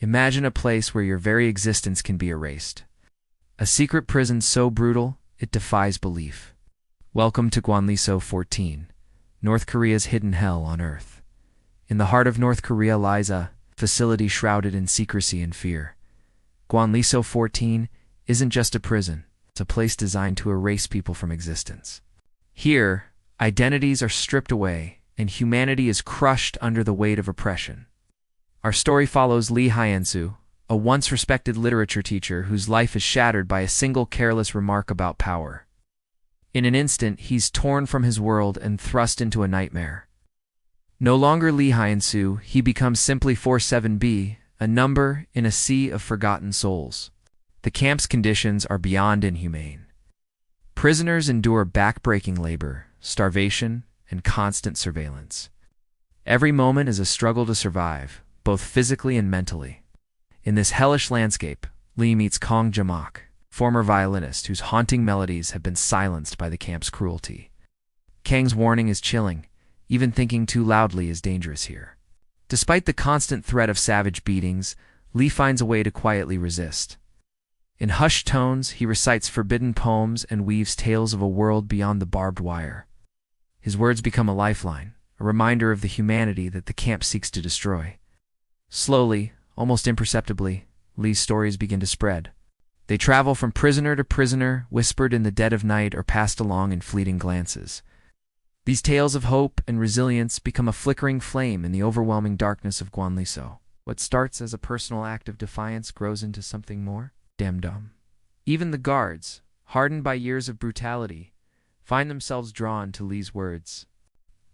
Imagine a place where your very existence can be erased. A secret prison so brutal, it defies belief. Welcome to Gwanliso 14, North Korea's hidden hell on Earth. In the heart of North Korea lies a facility shrouded in secrecy and fear. Gwanliso 14 isn't just a prison, it's a place designed to erase people from existence. Here, identities are stripped away, and humanity is crushed under the weight of oppression. Our story follows Lee Hyensu, a once-respected literature teacher whose life is shattered by a single careless remark about power. In an instant, he's torn from his world and thrust into a nightmare. No longer Lee Hyensu, he becomes simply 47B, a number in a sea of forgotten souls. The camp's conditions are beyond inhumane. Prisoners endure back-breaking labor, starvation, and constant surveillance. Every moment is a struggle to survive, both physically and mentally. In this hellish landscape, Lee meets Kong Jamak, former violinist whose haunting melodies have been silenced by the camp's cruelty. Kang's warning is chilling. Even thinking too loudly is dangerous here. Despite the constant threat of savage beatings, Lee finds a way to quietly resist. In hushed tones, he recites forbidden poems and weaves tales of a world beyond the barbed wire. His words become a lifeline, a reminder of the humanity that the camp seeks to destroy. Slowly, almost imperceptibly, Lee's stories begin to spread. They travel from prisoner to prisoner, whispered in the dead of night or passed along in fleeting glances. These tales of hope and resilience become a flickering flame in the overwhelming darkness of Gwanliso. What starts as a personal act of defiance grows into something more. Damdom. Even the guards, hardened by years of brutality, find themselves drawn to Lee's words.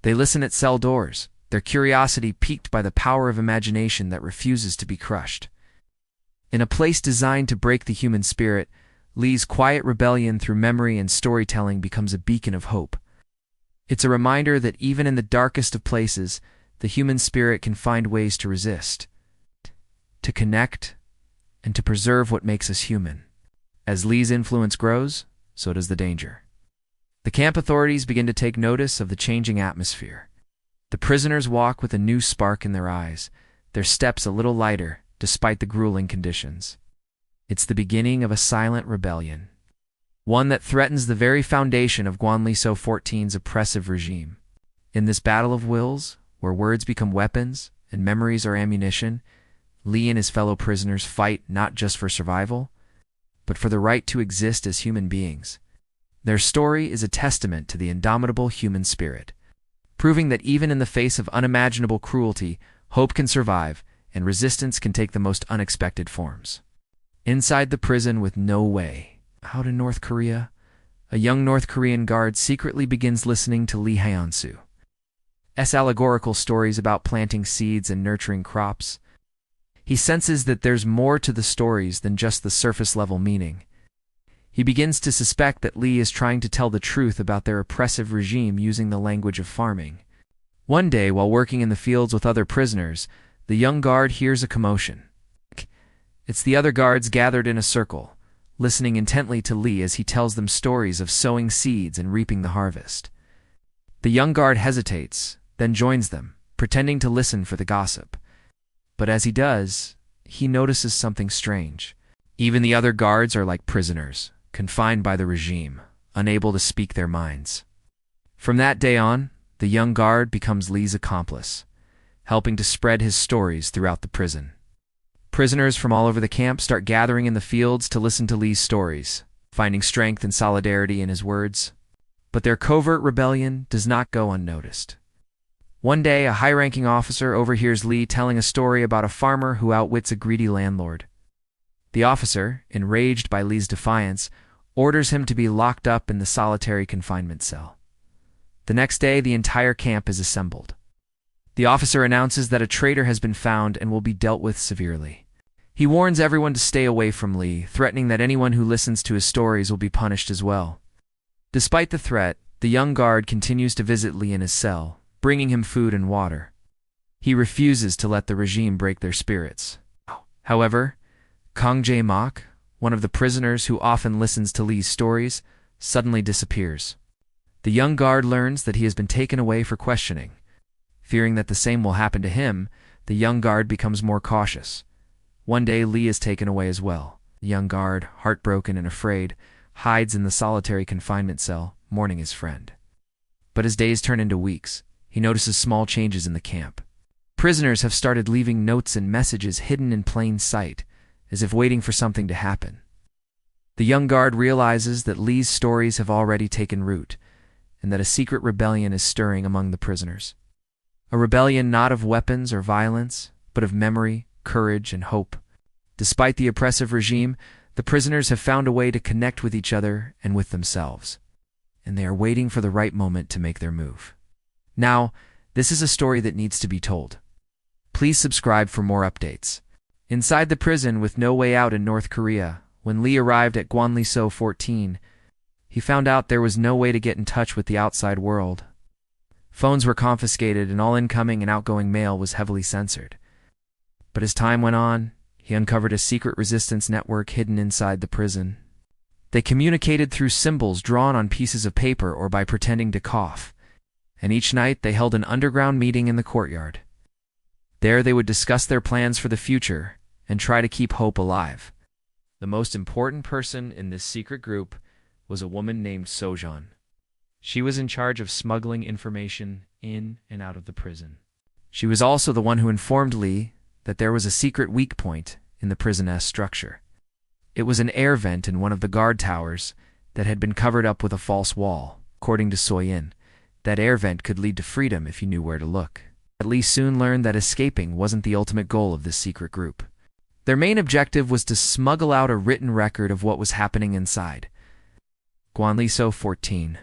They listen at cell doors, their curiosity piqued by the power of imagination that refuses to be crushed. In a place designed to break the human spirit, Lee's quiet rebellion through memory and storytelling becomes a beacon of hope. It's a reminder that even in the darkest of places, the human spirit can find ways to resist, to connect, and to preserve what makes us human. As Lee's influence grows, so does the danger. The camp authorities begin to take notice of the changing atmosphere. The prisoners walk with a new spark in their eyes, their steps a little lighter, despite the grueling conditions. It's the beginning of a silent rebellion, one that threatens the very foundation of Gwanliso 14's oppressive regime. In this battle of wills, where words become weapons and memories are ammunition, Lee and his fellow prisoners fight not just for survival, but for the right to exist as human beings. Their story is a testament to the indomitable human spirit, proving that even in the face of unimaginable cruelty, hope can survive and resistance can take the most unexpected forms. Inside the prison with no way out in North Korea, a young North Korean guard secretly begins listening to Lee Hyensu's allegorical stories about planting seeds and nurturing crops. He senses that there's more to the stories than just the surface-level meaning. He begins to suspect that Lee is trying to tell the truth about their oppressive regime using the language of farming. One day, while working in the fields with other prisoners, the young guard hears a commotion. It's the other guards gathered in a circle, listening intently to Lee as he tells them stories of sowing seeds and reaping the harvest. The young guard hesitates, then joins them, pretending to listen for the gossip. But as he does, he notices something strange. Even the other guards are like prisoners, confined by the regime, unable to speak their minds. From that day on, the young guard becomes Lee's accomplice, helping to spread his stories throughout the prison. Prisoners from all over the camp start gathering in the fields to listen to Lee's stories, finding strength and solidarity in his words. But their covert rebellion does not go unnoticed. One day, a high-ranking officer overhears Lee telling a story about a farmer who outwits a greedy landlord. The officer, enraged by Lee's defiance, orders him to be locked up in the solitary confinement cell. The next day, the entire camp is assembled. The officer announces that a traitor has been found and will be dealt with severely. He warns everyone to stay away from Lee, threatening that anyone who listens to his stories will be punished as well. Despite the threat, the young guard continues to visit Lee in his cell, bringing him food and water. He refuses to let the regime break their spirits. However, Kang Jae-mak, one of the prisoners who often listens to Lee's stories, suddenly disappears. The young guard learns that he has been taken away for questioning. Fearing that the same will happen to him, the young guard becomes more cautious. One day, Lee is taken away as well. The young guard, heartbroken and afraid, hides in the solitary confinement cell, mourning his friend. But as days turn into weeks, he notices small changes in the camp. Prisoners have started leaving notes and messages hidden in plain sight, as if waiting for something to happen. The young guard realizes that Lee's stories have already taken root, and that a secret rebellion is stirring among the prisoners. A rebellion not of weapons or violence, but of memory, courage, and hope. Despite the oppressive regime, the prisoners have found a way to connect with each other and with themselves, and they are waiting for the right moment to make their move. Now, this is a story that needs to be told. Please subscribe for more updates. Inside the prison with no way out in North Korea, when Lee arrived at Gwanliso 14, he found out there was no way to get in touch with the outside world. Phones were confiscated and all incoming and outgoing mail was heavily censored. But as time went on, he uncovered a secret resistance network hidden inside the prison. They communicated through symbols drawn on pieces of paper or by pretending to cough, and each night they held an underground meeting in the courtyard. There they would discuss their plans for the future and try to keep hope alive. The most important person in this secret group was a woman named Sojan. She was in charge of smuggling information in and out of the prison. She was also the one who informed Lee that there was a secret weak point in the prison-esque structure. It was an air vent in one of the guard towers that had been covered up with a false wall. According to Soyin, that air vent could lead to freedom if you knew where to look. Lee soon learned that escaping wasn't the ultimate goal of this secret group. Their main objective was to smuggle out a written record of what was happening inside Gwanliso 14.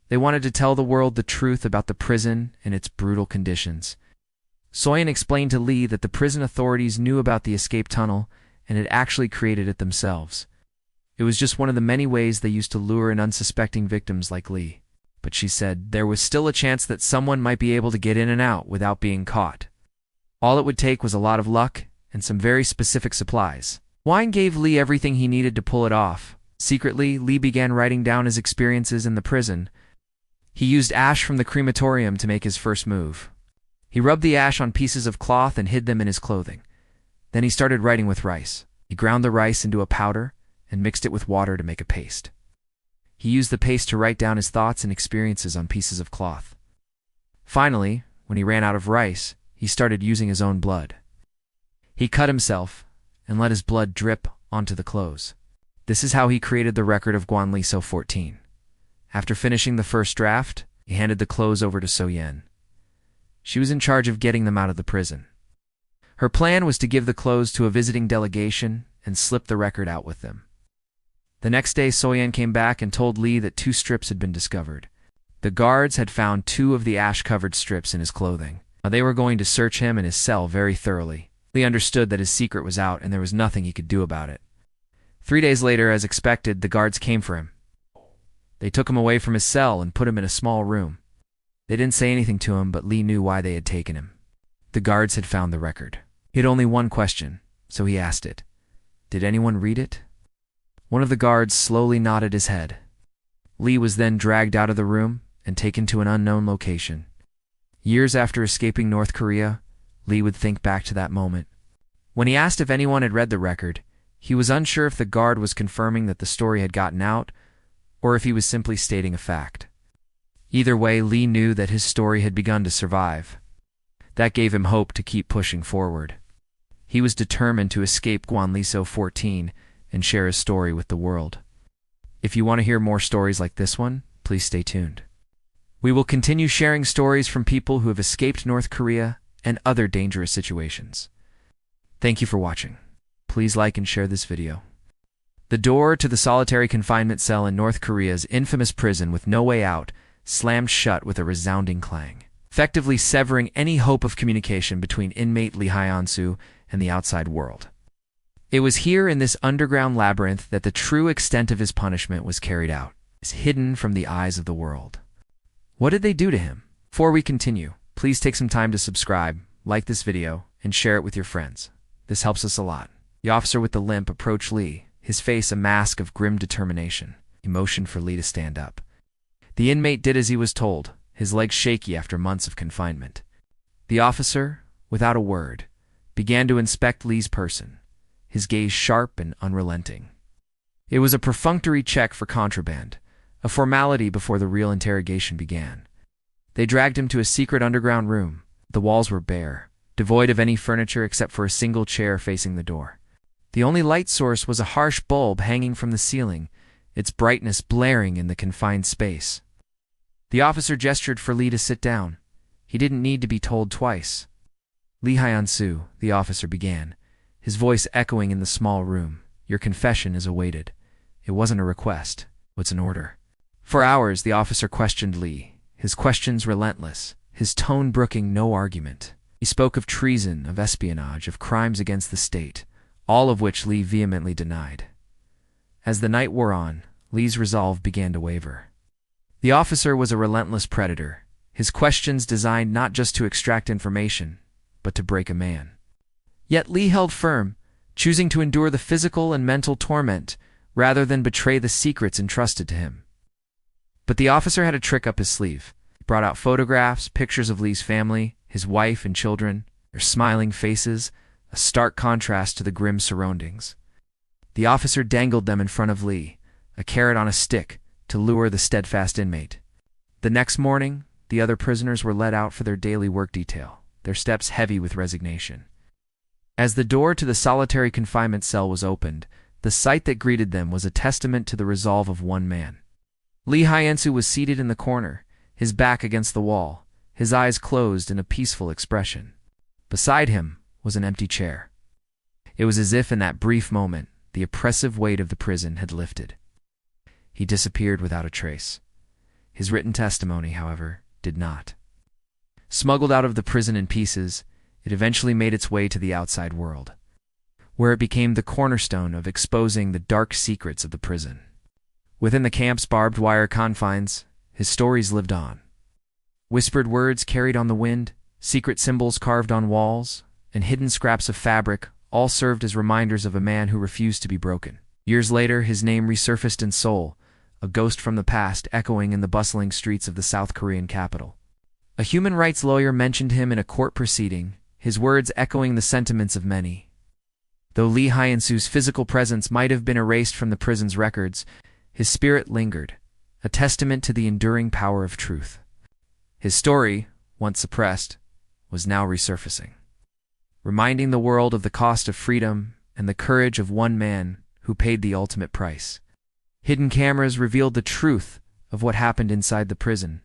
They wanted to tell the world the truth about the prison and its brutal conditions. Soyin explained to Lee that the prison authorities knew about the escape tunnel and had actually created it themselves. It was just one of the many ways they used to lure in unsuspecting victims like Lee. But she said there was still a chance that someone might be able to get in and out without being caught. All it would take was a lot of luck and some very specific supplies. Wine gave Lee everything he needed to pull it off. Secretly, Lee began writing down his experiences in the prison. He used ash from the crematorium to make his first move. He rubbed the ash on pieces of cloth and hid them in his clothing. Then he started writing with rice. He ground the rice into a powder and mixed it with water to make a paste. He used the paste to write down his thoughts and experiences on pieces of cloth. Finally, when he ran out of rice, he started using his own blood. He cut himself and let his blood drip onto the clothes. This is how he created the record of Gwanliso 14. After finishing the first draft, he handed the clothes over to Soyin. She was in charge of getting them out of the prison. Her plan was to give the clothes to a visiting delegation and slip the record out with them. The next day, Soyin came back and told Lee that 2 strips had been discovered. The guards had found 2 of the ash-covered strips in his clothing. Now they were going to search him and his cell very thoroughly. Lee understood that his secret was out and there was nothing he could do about it. 3 days later, as expected, the guards came for him. They took him away from his cell and put him in a small room. They didn't say anything to him, but Lee knew why they had taken him. The guards had found the record. He had only one question, so he asked it. Did anyone read it? One of the guards slowly nodded his head. Lee was then dragged out of the room and taken to an unknown location. Years after escaping North Korea, Lee would think back to that moment. When he asked if anyone had read the record, he was unsure if the guard was confirming that the story had gotten out or if he was simply stating a fact. Either way, Lee knew that his story had begun to survive. That gave him hope to keep pushing forward. He was determined to escape Gwanliso 14 and share his story with the world. If you want to hear more stories like this one, please stay tuned. We will continue sharing stories from people who have escaped North Korea and other dangerous situations. Thank you for watching. Please like and share this video. The door to the solitary confinement cell in North Korea's infamous prison with no way out slammed shut with a resounding clang, effectively severing any hope of communication between inmate Lee Hyun-soo and the outside world. It was here in this underground labyrinth that the true extent of his punishment was carried out, hidden from the eyes of the world. What did they do to him? Before we continue, please take some time to subscribe, like this video, and share it with your friends. This helps us a lot. The officer with the limp approached Lee, his face a mask of grim determination. He motioned for Lee to stand up. The inmate did as he was told, his legs shaky after months of confinement. The officer, without a word, began to inspect Lee's person. his gaze sharp and unrelenting. It was a perfunctory check for contraband, a formality before the real interrogation began. They dragged him to a secret underground room. The walls were bare, devoid of any furniture except for a single chair facing the door. The only light source was a harsh bulb hanging from the ceiling, its brightness blaring in the confined space. The officer gestured for Lee to sit down. He didn't need to be told twice. "Lee Hyun-soo," the officer began, his voice echoing in the small room. "Your confession is awaited. It wasn't a request. It's an order." For hours, the officer questioned Lee, his questions relentless, his tone brooking no argument. He spoke of treason, of espionage, of crimes against the state, all of which Lee vehemently denied. As the night wore on, Lee's resolve began to waver. The officer was a relentless predator, his questions designed not just to extract information, but to break a man. Yet Lee held firm, choosing to endure the physical and mental torment rather than betray the secrets entrusted to him. But the officer had a trick up his sleeve. He brought out photographs, pictures of Lee's family, his wife and children, their smiling faces, a stark contrast to the grim surroundings. The officer dangled them in front of Lee, a carrot on a stick, to lure the steadfast inmate. The next morning, the other prisoners were led out for their daily work detail, their steps heavy with resignation. As the door to the solitary confinement cell was opened, the sight that greeted them was a testament to the resolve of one man. Lee Hyun-soo was seated in the corner, his back against the wall, his eyes closed in a peaceful expression. Beside him was an empty chair. It was as if in that brief moment, the oppressive weight of the prison had lifted. He disappeared without a trace. His written testimony, however, did not. Smuggled out of the prison in pieces, it eventually made its way to the outside world, where it became the cornerstone of exposing the dark secrets of the prison. Within the camp's barbed wire confines, his stories lived on. Whispered words carried on the wind, secret symbols carved on walls, and hidden scraps of fabric all served as reminders of a man who refused to be broken. Years later, his name resurfaced in Seoul, a ghost from the past echoing in the bustling streets of the South Korean capital. A human rights lawyer mentioned him in a court proceeding, his words echoing the sentiments of many. Though Lee Hyun-soo's physical presence might have been erased from the prison's records, his spirit lingered, a testament to the enduring power of truth. His story, once suppressed, was now resurfacing, reminding the world of the cost of freedom and the courage of one man who paid the ultimate price. Hidden cameras revealed the truth of what happened inside the prison,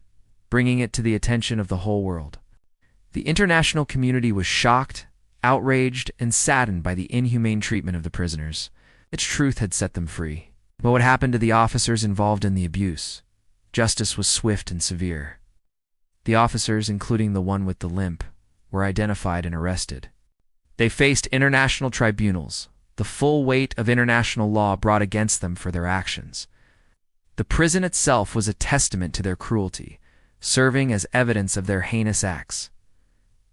bringing it to the attention of the whole world. The international community was shocked, outraged, and saddened by the inhumane treatment of the prisoners. Its truth had set them free. But what happened to the officers involved in the abuse? Justice was swift and severe. The officers, including the one with the limp, were identified and arrested. They faced international tribunals, the full weight of international law brought against them for their actions. The prison itself was a testament to their cruelty, serving as evidence of their heinous acts.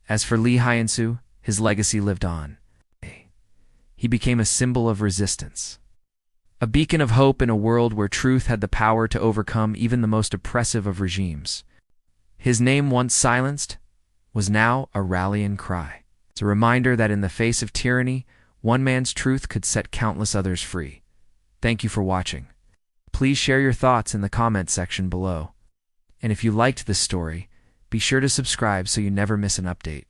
As for Lee Hyun-soo, his legacy lived on. He became a symbol of resistance, a beacon of hope in a world where truth had the power to overcome even the most oppressive of regimes. His name, once silenced, was now a rallying cry. It's a reminder that in the face of tyranny, one man's truth could set countless others free. Thank you for watching. Please share your thoughts in the comment section below. And if you liked this story, be sure to subscribe so you never miss an update.